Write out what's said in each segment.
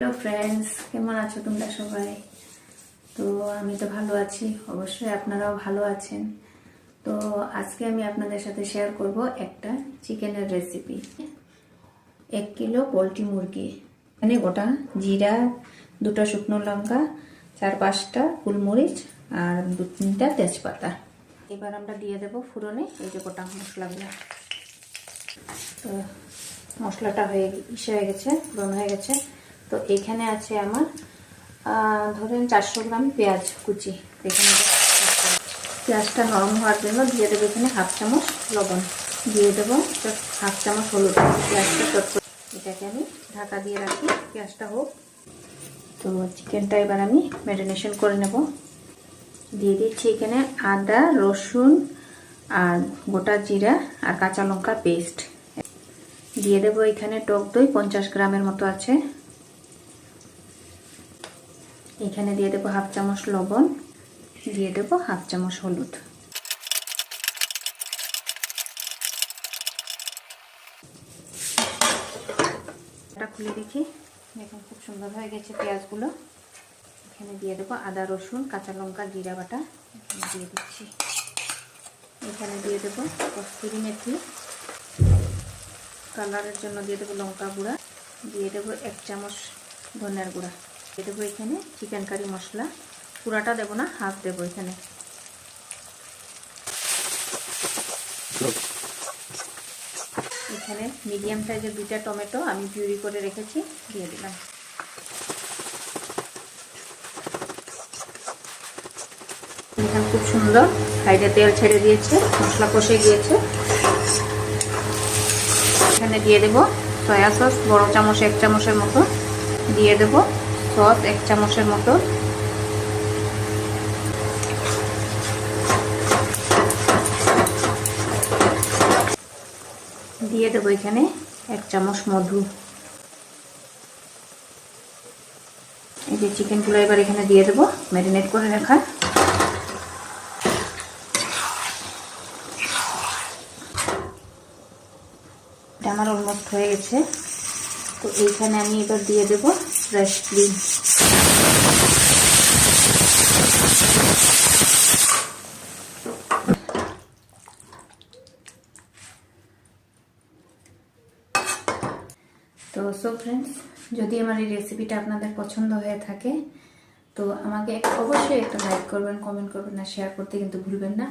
Hello friends, কেমন আছো তোমরা সবাই? তো আমি তো ভালো আছি, অবশ্যই আপনারাও ভালো আছেন। তো আজকে আমি আপনাদের সাথে শেয়ার করব একটা চিকেনের রেসিপি। 1 কিলো পোলট্রি মুরগি, এখানে গোটা জিরা, 2টা শুকনো লঙ্কা, 4-5টা গোলমরিচ আর 2-3টা তেজপাতা। এবার আমরা দিয়ে দেব ফোড়নে এই যে গোটা মশলাগুলো। তো মশলাটা হয়ে গেছে, ফোড়ন হয়ে গেছে। তো এখানে আছে আমার ধরেন 400 গ্রাম পেঁয়াজ কুচি। এখানে পেঁয়াজটা নরম হওয়ার জন্য দিয়ে দেবো এখানে 1/2 চামচ লবণ, দিয়ে দেবো 1/2 চামচ হলুদ। পেঁয়াজটা এটাকে আমি ঢাকা দিয়ে রাখি, পেঁয়াজটা হোক। তো চিকেনটা এবার আমি ম্যারিনেশন করে নেব। দিয়ে দিচ্ছি এখানে আদা, রসুন আর গোটা জিরা আর কাঁচা লঙ্কা পেস্ট। দিয়ে দেবো এখানে টক দই 50 গ্রামের মতো আছে। এখানে দিয়ে দেবো 1/2 চামচ লবণ, দিয়ে দেবো 1/2 চামচ হলুদ। এটা খুলে দেখি, দেখুন খুব সুন্দর হয়ে গেছে পেঁয়াজগুলো। এখানে দিয়ে দেবো আদা, রসুন, কাঁচা লঙ্কা, জিরা বাটা দিয়ে দিচ্ছি। এখানে দিয়ে দেবো কস্তুরি মেথি, কালারের জন্য দিয়ে দেবো লঙ্কা গুঁড়া, দিয়ে দেবো 1 চামচ ধনিয়ার গুঁড়া, দিয়ে দেবো এখানে চিকেন কারি মশলা। পুরাটা দেবো না, হাফ দেবো এখানে। এখানে মিডিয়াম সাইজের 2টা টমেটো আমি পিউরি করে রেখেছি, দিয়ে দিলাম। এখানে খুব সুন্দর সাইডে তেল ছেড়ে দিয়েছে, মশলা কষে গিয়েছে। এখানে দিয়ে দেবো সয়া সস বড় চামচ 1 চামচের মতো, দিয়ে দেবো সস 1 চামচের মতো, দিয়ে দেবো এখানে 1 চামচ মধু। এই যে চিকেনগুলো এবার এখানে দিয়ে দেবো ম্যারিনেট করে রাখা। এটা আমার অলমোস্ট হয়ে গেছে। তো এইখানে আমি এবার দিয়ে দেবো ফ্রেশ ক্রিম। তো সো ফ্রেন্ডস, যদি আমার এই রেসিপিটা আপনাদের পছন্দ হয়ে থাকে তো আমাকে অবশ্যই একটা লাইক করবেন, কমেন্ট করবেন আর শেয়ার করতে কিন্তু ভুলবেন না।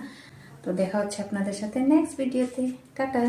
তো দেখা হচ্ছে আপনাদের সাথে নেক্সট ভিডিওতে। টাটা।